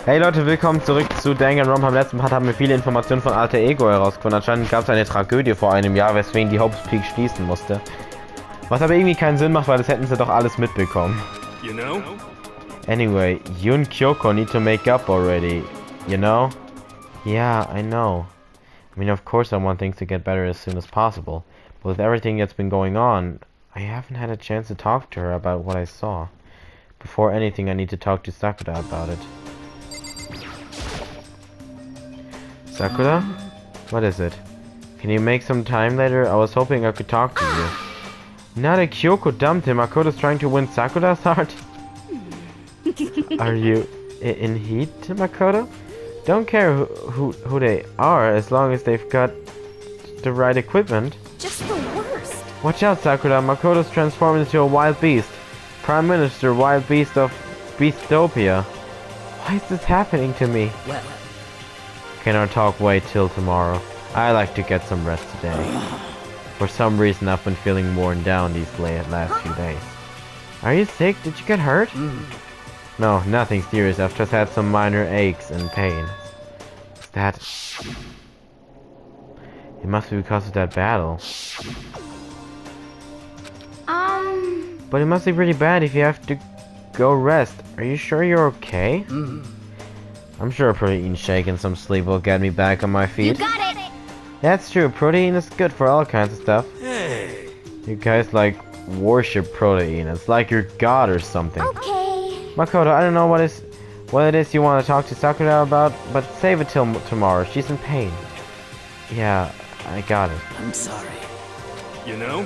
Hey Leute, willkommen zurück zu Danganronpa. Im letzten Part haben wir viele Informationen von Alter Ego herausgefunden. Anscheinend gab es eine Tragödie vor einem Jahr, weswegen die Hope's Peak schließen musste. Was aber irgendwie keinen Sinn macht, weil das hätten sie doch alles mitbekommen. You know? Anyway, you and Kyoko need to make up already. You know? Yeah, I know. I mean, of course I want things to get better as soon as possible. But with everything that's been going on, I haven't had a chance to talk to her about what I saw. Before anything, I need to talk to Sakura about it. Sakura? What is it? Can you make some time later? I was hoping I could talk to you. Now that Kyoko dumped him, Makoto's trying to win Sakura's heart? Are you in heat, Makoto? Don't care who they are, as long as they've got the right equipment. Just the worst. Watch out, Sakura. Makoto's transformed into a wild beast. Prime Minister, wild beast of Beastopia. Why is this happening to me? Well, Can our talk wait till tomorrow? I like to get some rest today. For some reason I've been feeling worn down these last few days. Are you sick? Did you get hurt? No, nothing serious. I've just had some minor aches and pains. Is that... It must be because of that battle. But it must be pretty bad if you have to go rest. Are you sure you're okay? I'm sure a protein shake and some sleep will get me back on my feet. you got it. That's true, protein is good for all kinds of stuff. Hey. You guys like worship protein. It's like you're god or something. Okay. Makoto, I don't know what it is you want to talk to Sakura about, but save it till tomorrow. She's in pain. Yeah, I got it. I'm sorry. You know?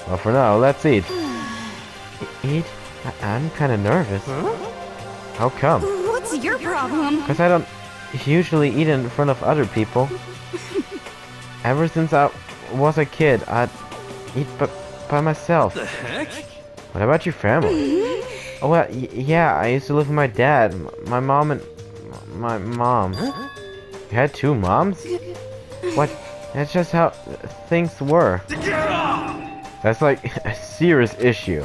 Well, for now, let's eat. Eat? I'm kind of nervous. How come? What's your problem? Because I don't usually eat in front of other people. Ever since I was a kid, I'd eat by myself. The heck? What about your family? Oh, well, yeah, I used to live with my dad, my mom, and my mom. You had two moms? What? That's just how things were. That's like a serious issue.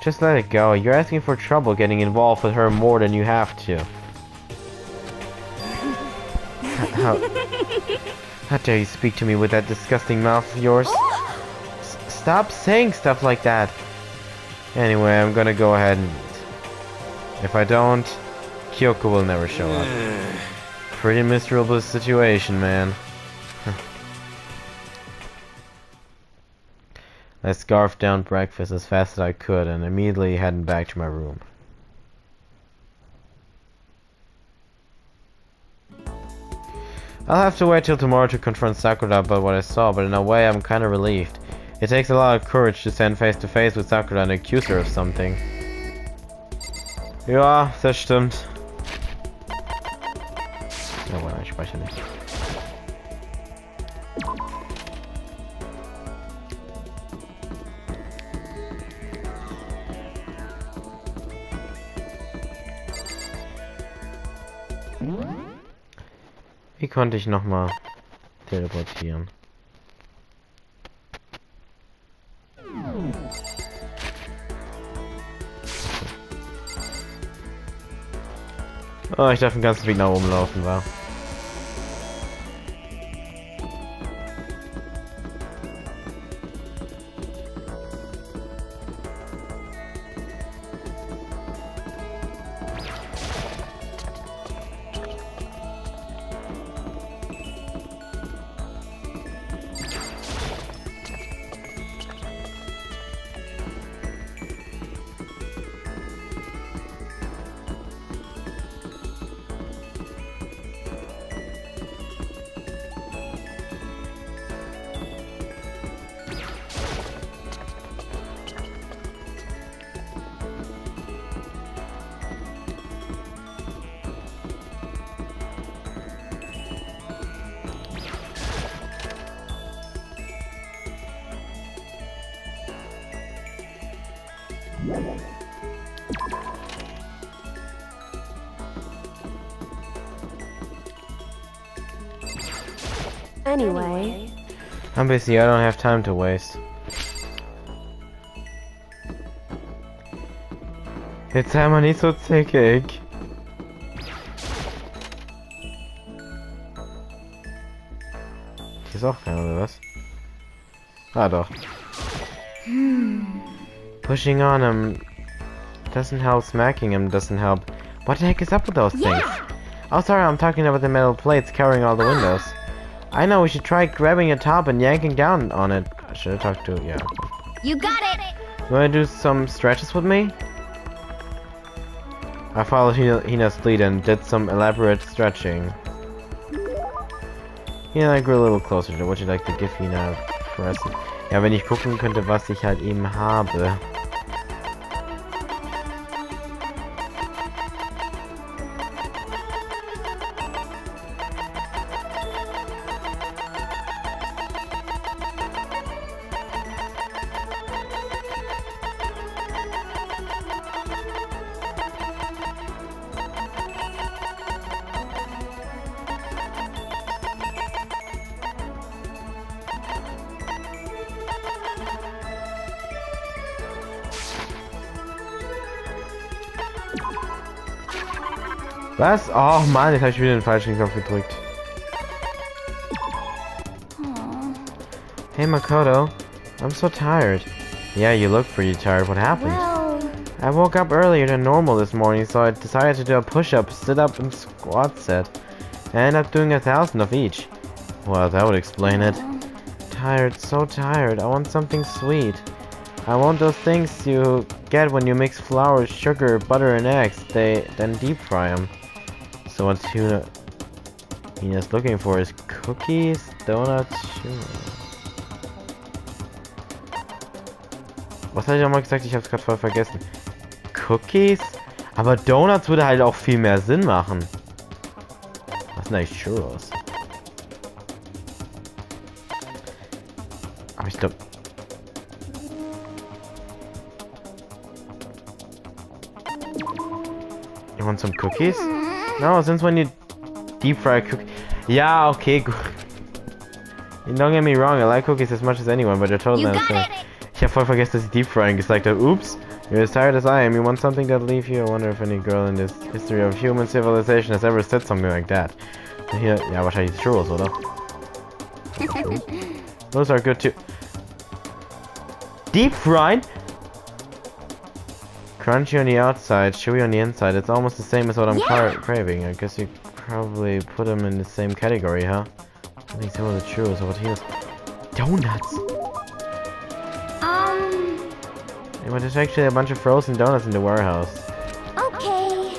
Just let it go. You're asking for trouble getting involved with her more than you have to. How dare you speak to me with that disgusting mouth of yours? Stop saying stuff like that. Anyway, I'm gonna go ahead and eat. If I don't, Kyoko will never show up. Pretty miserable situation, man. I scarfed down breakfast as fast as I could and immediately headed back to my room. I'll have to wait till tomorrow to confront Sakura about what I saw, but in a way I'm kinda relieved. It takes a lot of courage to stand face to face with Sakura and accuse her of something. Ja, das stimmt. Ja, warte, ich speichere nicht. Wie konnte ich nochmal teleportieren? Oh, ich darf den ganzen Weg nach oben laufen, war. Anyway. I'm busy, I don't have time to waste. Jetzt sei mal nicht so zickig. ist auch keiner, oder was? Ah, doch. Pushing on him doesn't help, smacking him doesn't help. What the heck is up with those things? Oh, sorry, I'm talking about the metal plates covering all the windows. I know, we should try grabbing a top and yanking down on it. I should have talked to, yeah. You got it! You wanna do some stretches with me? I followed Hina's lead and did some elaborate stretching. Hina, I grew a little closer to. Would you like to give Hina a present? Ja, wenn ich gucken könnte, was ich halt eben habe. Was? Oh Mann, jetzt habe ich wieder den falschen Knopf gedrückt. Hey Makoto, I'm so tired. Yeah, you look pretty tired. What happened? Well... I woke up earlier than normal this morning, so I decided to do a push-up, sit-up, and squat set. I ended up doing 1,000 of each. Well, that would explain it. Tired, so tired. I want something sweet. I want those things you get when you mix flour, sugar, butter, and eggs. Then deep fry them. So what Hina's looking for is cookies, donuts, sugar. Was hatte ich nochmal gesagt? Ich hab's gerade voll vergessen. Cookies? Aber Donuts würde halt auch viel mehr Sinn machen. Was sind eigentlich Churros? Aber ich glaube... You want some cookies? No, since when you deep fry cookies... Yeah, okay, good. Don't get me wrong, I like cookies as much as anyone, but they're totally understand. Ich hab voll vergessen, dass ich deep frying gesagt habe. Oops, you're as tired as I am. You want something that'll leave you? I wonder if any girl in this history of human civilization has ever said something like that. Hier, ja, wahrscheinlich die Churros, oder? Those are good too. Deep fried? Crunchy on the outside, chewy on the inside. It's almost the same as what I'm craving. I guess you probably put them in the same category, huh? I think some of the churros. What here's donuts. Yeah, but there's actually a bunch of frozen donuts in the warehouse. Okay.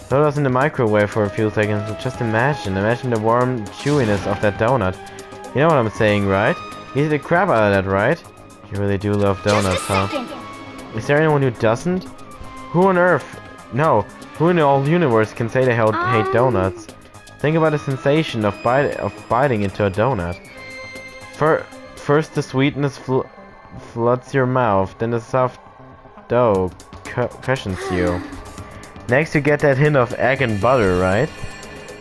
Throw those in the microwave for a few seconds. But just imagine the warm chewiness of that donut. You know what I'm saying, right? You eat the crap out of that, right? You really do love donuts, huh? Is there anyone who doesn't? Who on earth? No. Who in the whole universe can say they hate donuts? Think about the sensation of biting into a donut. First the sweetness floods your mouth, then the soft dough cushions you. Next you get that hint of egg and butter, right?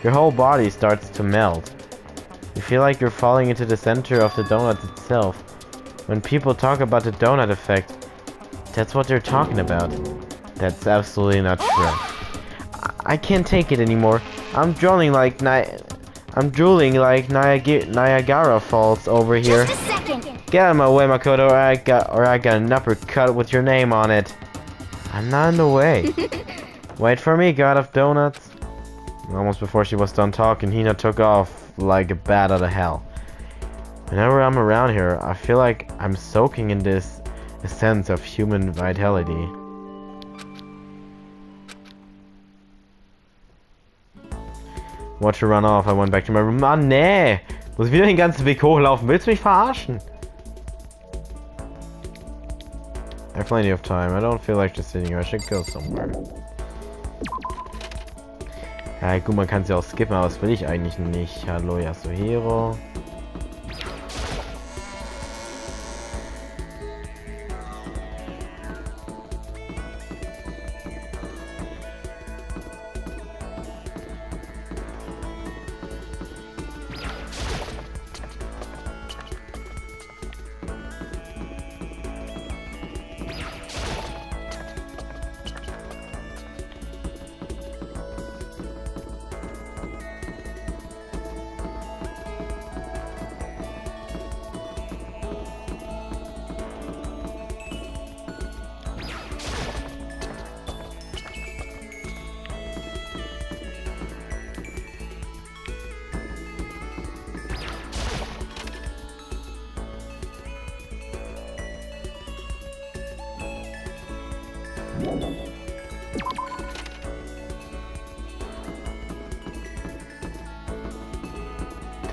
Your whole body starts to melt. You feel like you're falling into the center of the donut itself. When people talk about the donut effect, that's what they're talking about. That's absolutely not true. I can't take it anymore. I'm drooling like Niagara Falls over here. Just a second. Get out of my way, Makoto, or I got an uppercut with your name on it. I'm not in the way. Wait for me, god of donuts. Almost before she was done talking, Hina took off like a bat out of hell. Whenever I'm around here, I feel like I'm soaking in this sense of human vitality. Watch her run off, I went back to my room. Mann, nee! Muss ich wieder den ganzen Weg hochlaufen? Willst du mich verarschen? I have plenty of time. I don't feel like just sitting here. I should go somewhere. Ja gut, man kann sie auch skippen, aber das will ich eigentlich nicht. Hallo Yasuhiro.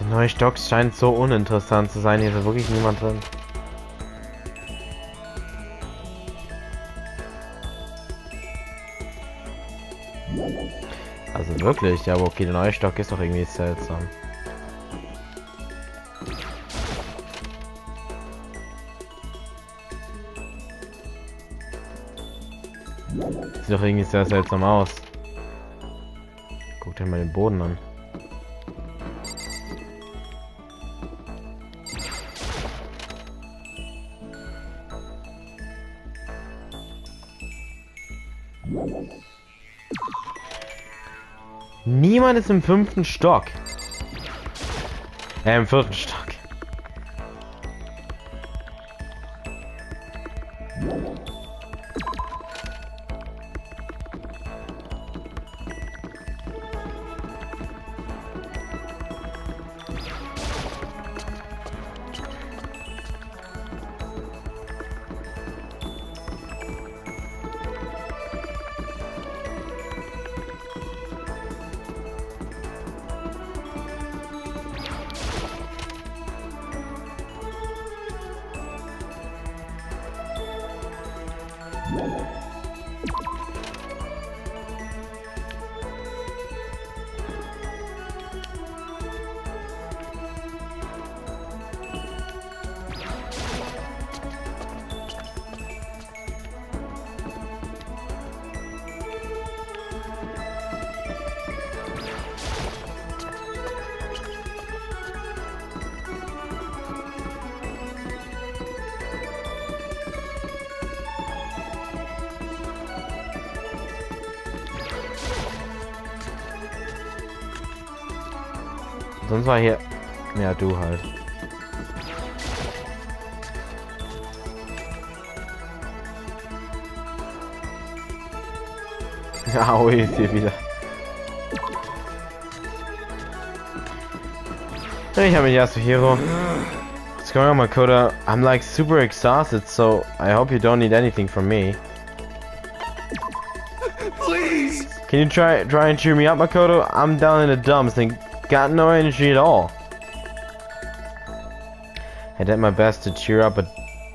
Neue Stock scheint so uninteressant zu sein. Hier ist wirklich niemand drin. Also wirklich, ja, aber okay, der neue Stock ist doch irgendwie seltsam. Sieht doch irgendwie sehr seltsam aus. Guck dir mal den Boden an. Niemand ist im 5. Stock. Im 4. Stock. Sonst war hier... Ja, du halt. Ja, oh, ist hier wieder. Hey, I'm Yasuhiro. What's going on, Makoto? I'm like super exhausted, so I hope you don't need anything from me. Please! Can you try and cheer me up, Makoto? I'm down in the dumps and got no energy at all. I did my best to cheer up a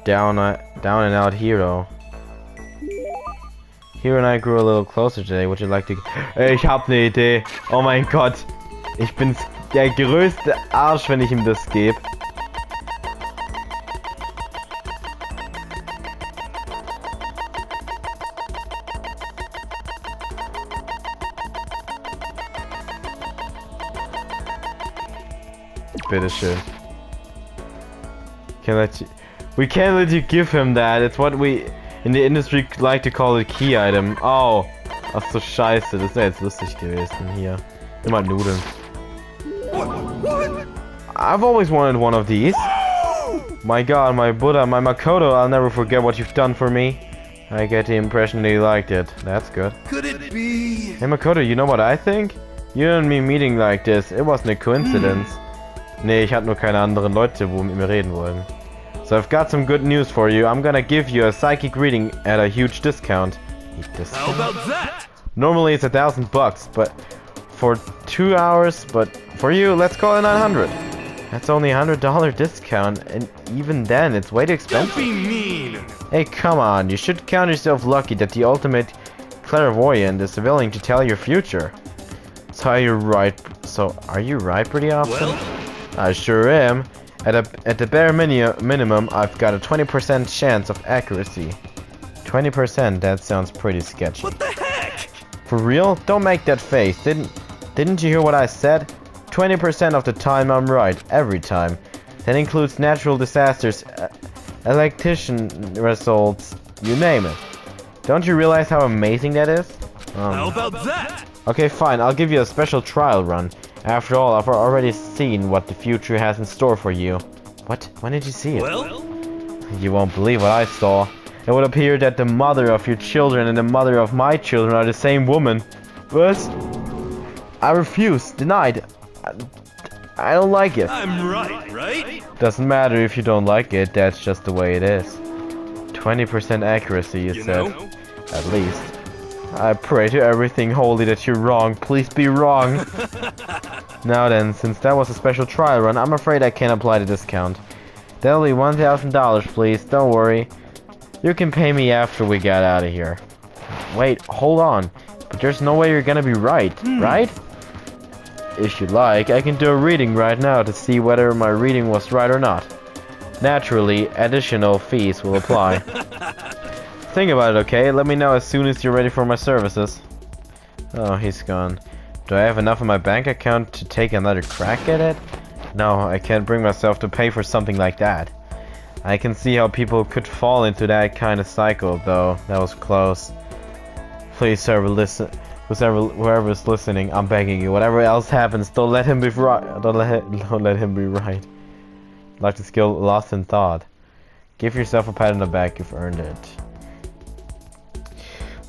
down and out hero. Hero and I grew a little closer today. Would you like to... Ich hab ne Idee. Oh mein Gott. Ich bin der größte Arsch, wenn ich ihm das gebe. Bitteschön. We can't let you give him that. It's what we in the industry like to call a key item. Oh. Ach so, scheiße. Das wäre jetzt lustig gewesen. Hier. Nimm mal Nudeln. What? I've always wanted one of these. My god, my Buddha, my Makoto, I'll never forget what you've done for me. I get the impression that you liked it. That's good. Could it be? Hey Makoto, you know what I think? You and me meeting like this, it wasn't a coincidence. Nee, ich hatte nur keine anderen Leute, wo mit mir reden wollen. So I've got some good news for you. I'm gonna give you a psychic reading at a huge discount. How about that? Normally it's $1,000, but for 2 hours, but for you, let's call it 900. That's only $100 discount, and even then, it's way too expensive. Don't be mean. Hey, come on, you should count yourself lucky that the ultimate clairvoyant is willing to tell your future. So are you right pretty often? Well, I sure am. At the bare minimum, I've got a 20% chance of accuracy. 20%, that sounds pretty sketchy. what the heck? For real? Don't make that face. Didn't you hear what I said? 20% of the time I'm right, every time. That includes natural disasters, electrician results, you name it. Don't you realize how amazing that is? How about that? Okay, fine, I'll give you a special trial run. After all, I've already seen what the future has in store for you. What? When did you see it? Well, You won't believe what I saw. It would appear that the mother of your children and the mother of my children are the same woman. What? I refuse. Denied. I don't like it. I'm right? Doesn't matter if you don't like it, that's just the way it is. 20% accuracy, you said. know? At least. I pray to everything holy that you're wrong. Please be wrong. Now then, since that was a special trial run, I'm afraid I can't apply the discount. That'll be $1,000, please. Don't worry. You can pay me after we get out of here. Wait, hold on. But there's no way you're gonna be right, right? If you like, I can do a reading right now to see whether my reading was right or not. Naturally, additional fees will apply. Think about it, okay? Let me know as soon as you're ready for my services. Oh, he's gone. Do I have enough in my bank account to take another crack at it? No, I can't bring myself to pay for something like that. I can see how people could fall into that kind of cycle, though. That was close. Please, sir, listen. Whoever's listening, I'm begging you. Whatever else happens, don't let him be right. Don't let him be right. Like the skill lost in thought. Give yourself a pat on the back. You've earned it.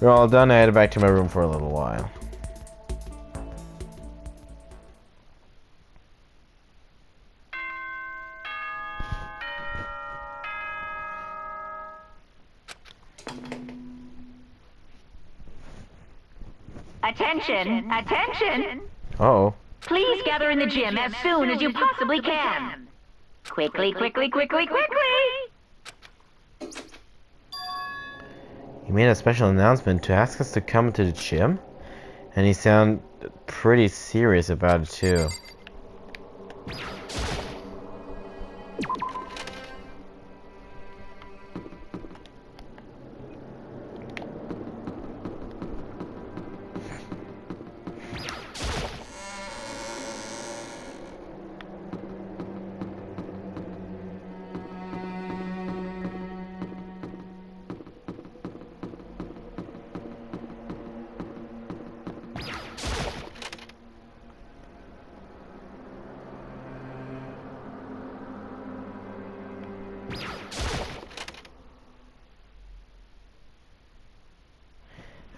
We're all done. I headed back to my room for a little while. Attention! Attention! Uh-oh. Please gather in the gym as soon as you possibly can. Quickly, quickly, quickly, quickly! He made a special announcement to ask us to come to the gym? And he sounded pretty serious about it too.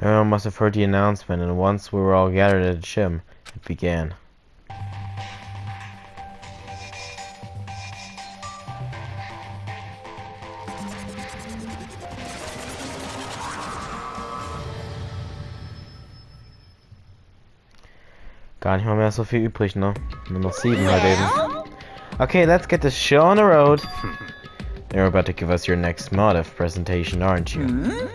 Everyone must have heard the announcement, and once we were all gathered at the gym, it began. Gar nicht mal mehr so viel übrig, ne? Nur noch 7 halt eben. Okay, let's get the show on the road. You're about to give us your next motive presentation, aren't you?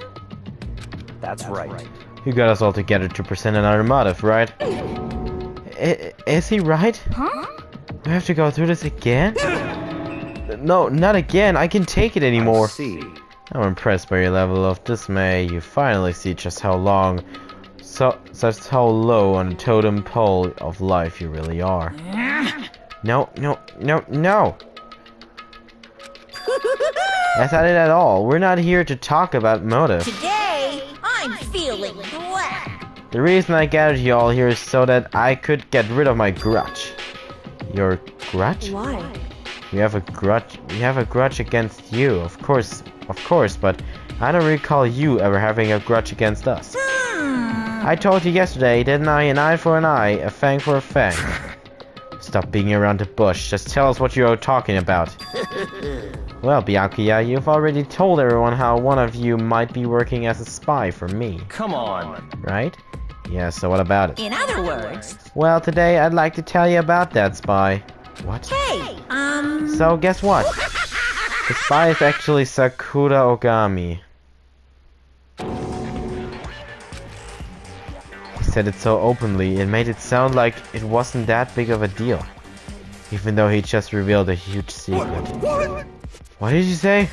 That's right. You got us all together to present another motive, right? Is he right? Huh? We have to go through this again? No, not again. I can't take it anymore. See. I'm impressed by your level of dismay. You finally see just how low on the totem pole of life you really are. No, no, no, no! That's not it at all. We're not here to talk about motive. Today, I'm feeling black. The reason I gathered you all here is so that I could get rid of my grudge. Your grudge? Why? We have a grudge against you, of course, but I don't recall you ever having a grudge against us. I told you yesterday, didn't I? An eye for an eye, a fang for a fang. Stop beating around the bush, just tell us what you're talking about. Well, Byakuya, you've already told everyone how one of you might be working as a spy for me. Come on. Right? Yeah, so what about it? In other words, Well, today I'd like to tell you about that spy. What? hey, So, guess what? The spy is actually Sakura Ogami. He said it so openly, it made it sound like it wasn't that big of a deal. Even though he just revealed a huge secret. What did you say?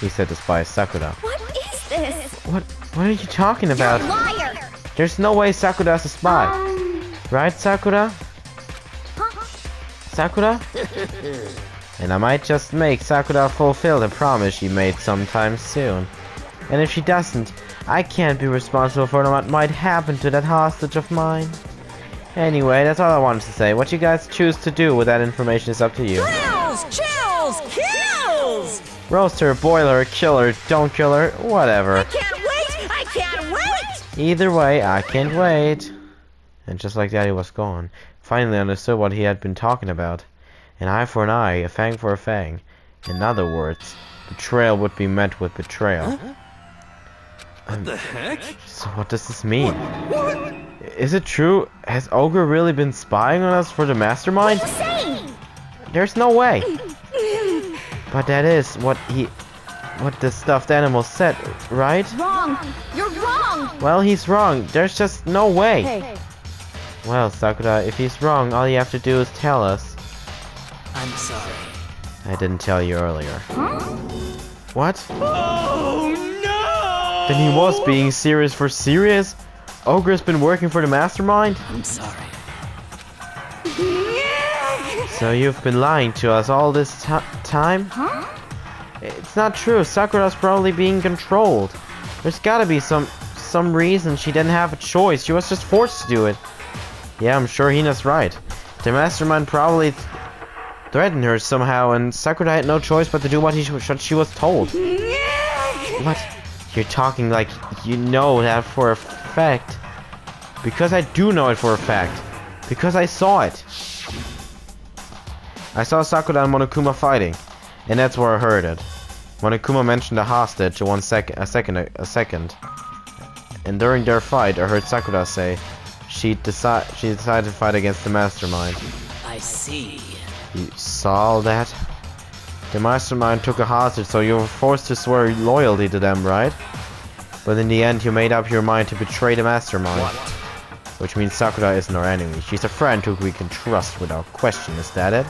He said the spy is Sakura. What is this? What are you talking about? Liar! There's no way Sakura's a spy. Right, Sakura? Huh? Sakura? And I might just make Sakura fulfill the promise she made sometime soon. And if she doesn't, I can't be responsible for what might happen to that hostage of mine. Anyway, that's all I wanted to say. What you guys choose to do with that information is up to you. thrills, chills, kills! Roast her, boil her, kill her, don't kill her, whatever. Can't wait! I can't wait! Either way, I can't wait. And just like that, he was gone. Finally understood what he had been talking about. An eye for an eye, a fang for a fang. In other words, betrayal would be met with betrayal. What the heck? So what does this mean? Is it true? Has Ogre really been spying on us for the mastermind? There's no way. But that is what the stuffed animal said, right? Wrong! You're wrong! Well, he's wrong. There's just no way. Hey. Well, Sakura, if he's wrong, all you have to do is tell us. I'm sorry. I didn't tell you earlier. Huh? What? Oh no! Then he was being serious for serious? Ogre's been working for the mastermind? I'm sorry. So you've been lying to us all this time? Huh? It's not true. Sakura's probably being controlled. There's gotta be some reason she didn't have a choice. She was just forced to do it. Yeah, I'm sure Hina's right. The mastermind probably threatened her somehow, and Sakura had no choice but to do what she was told. What? You're talking like you know that for a fact. Because I do know it for a fact. Because I saw it. I saw Sakura and Monokuma fighting, and that's where I heard it. Monokuma mentioned a hostage a second. And during their fight, I heard Sakura say she decided to fight against the mastermind. I see. You saw all that? The mastermind took a hostage, so you were forced to swear loyalty to them, right? But in the end, you made up your mind to betray the mastermind. What? Which means Sakura isn't our enemy. She's a friend who we can trust without question, is that it?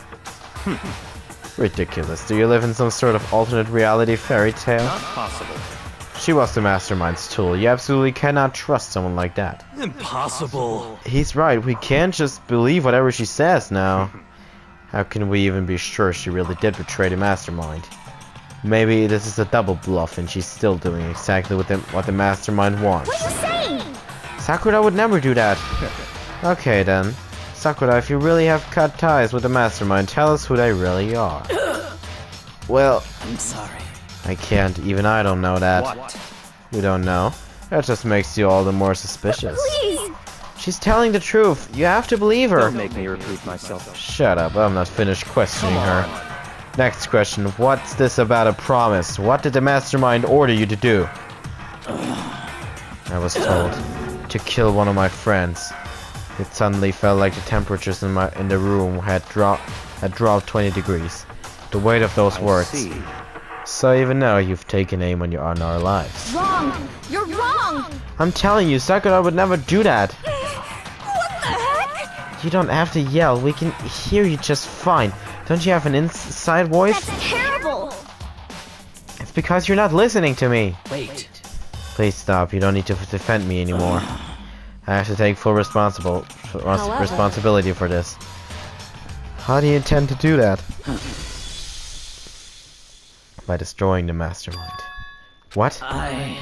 Ridiculous. Do you live in some sort of alternate reality fairy tale? Not possible. She was the mastermind's tool. You absolutely cannot trust someone like that. Impossible. He's right. We can't just believe whatever she says now. How can we even be sure she really did betray the mastermind? Maybe this is a double bluff and she's still doing exactly what the mastermind wants. What are you saying? Sakura would never do that. Okay then. Sakura, if you really have cut ties with the mastermind, tell us who they really are. Well, I'm sorry. I can't. Even I don't know that. What? We don't know. That just makes you all the more suspicious. Please! She's telling the truth. You have to believe her. Don't make me repeat myself. Shut up. I'm not finished questioning her. Next question. What's this about a promise? What did the mastermind order you to do? I was told to kill one of my friends. It suddenly felt like the temperatures in the room had dropped 20 degrees. The weight of those words. See. So even now you've taken aim on our lives. Wrong! You're wrong! I'm telling you, Sakura would never do that. What the heck? You don't have to yell. We can hear you just fine. Don't you have an inside voice? That's terrible! It's because you're not listening to me. Wait. Please stop. You don't need to defend me anymore. I have to take full responsibility for this. How do you intend to do that? By destroying the mastermind. What? I'm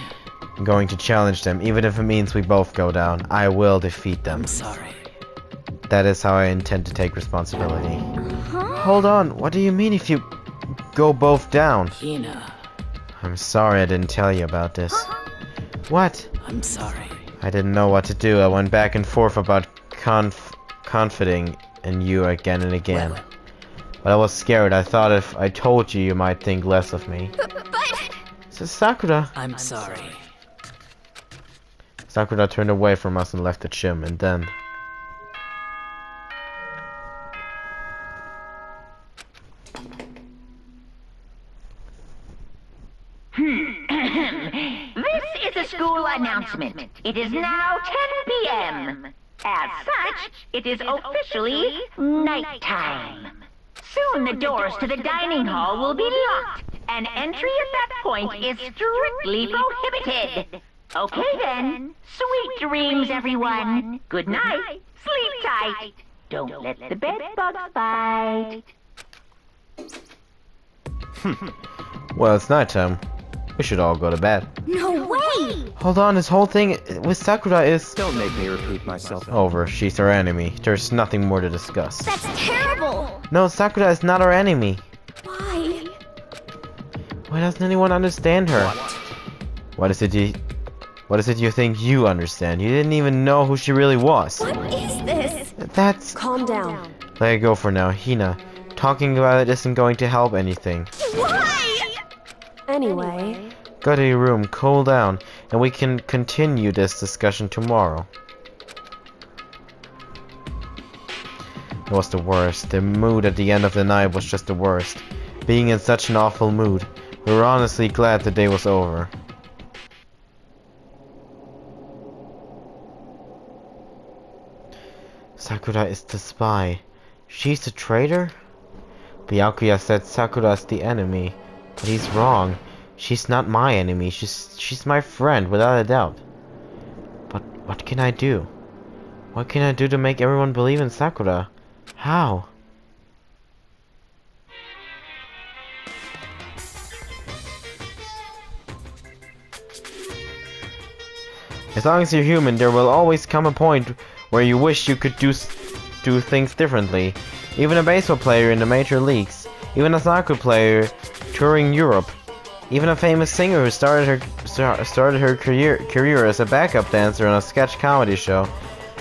going to challenge them, even if it means we both go down. I will defeat them. sorry. That is how I intend to take responsibility. Huh? Hold on, what do you mean if you go both down? Hina, I'm sorry I didn't tell you about this. What? I'm sorry. I didn't know what to do. I went back and forth about confiding in you again and again. Well, But I was scared. I thought if I told you, you might think less of me. But... So Sakura. I'm sorry. Sakura turned away from us and left the gym, and then... This is a school announcement. It is now 10 p.m. As such, it is officially nighttime. Soon the doors to the dining hall will be locked, and entry at that point is strictly prohibited. Okay then. Sweet dreams, everyone. Good night. Sleep tight. Don't let the bed bugs bite. Well, it's nighttime. We should all go to bed. No way! Hold on, this whole thing with Sakura is... Don't make me repeat myself. over. She's our enemy. There's nothing more to discuss. That's terrible! No, Sakura is not our enemy. Why? Why doesn't anyone understand her? What is it you think you understand? You didn't even know who she really was. What is this? That's... Calm down. Let it go for now, Hina. Talking about it isn't going to help anything. Why? Anyway, Go to your room, cool down. and we can continue this discussion tomorrow. It was the worst. The mood at the end of the night was just the worst. Being in such an awful mood. We were honestly glad the day was over. Sakura is the spy. She's the traitor? Byakuya said Sakura is the enemy. But he's wrong. She's not my enemy. She's my friend, without a doubt. But what can I do? What can I do to make everyone believe in Sakura? How? As long as you're human, there will always come a point where you wish you could do things differently. Even a baseball player in the major leagues, even a soccer player touring Europe, even a famous singer who started her career as a backup dancer on a sketch comedy show.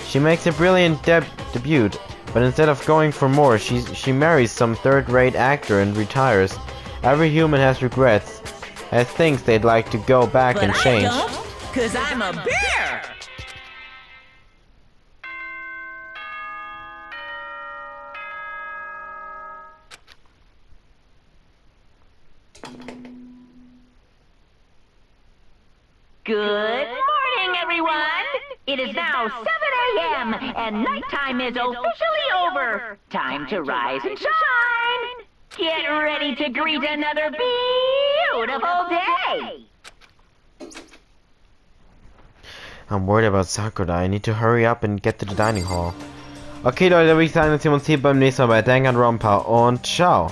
She makes a brilliant debut, but instead of going for more, she marries some third-rate actor and retires. Every human has regrets, has things they'd like to go back and change. I don't, 'cause I'm a bear! Good morning, everyone! It is now 7 a.m. and nighttime is officially over. Time to rise and shine! Get ready to greet another beautiful day! I'm worried about Sakura. I need to hurry up and get to the dining hall. Okay Leute, würde ich sagen, dann sehen wir uns hier beim nächsten Mal bei Danganronpa und ciao!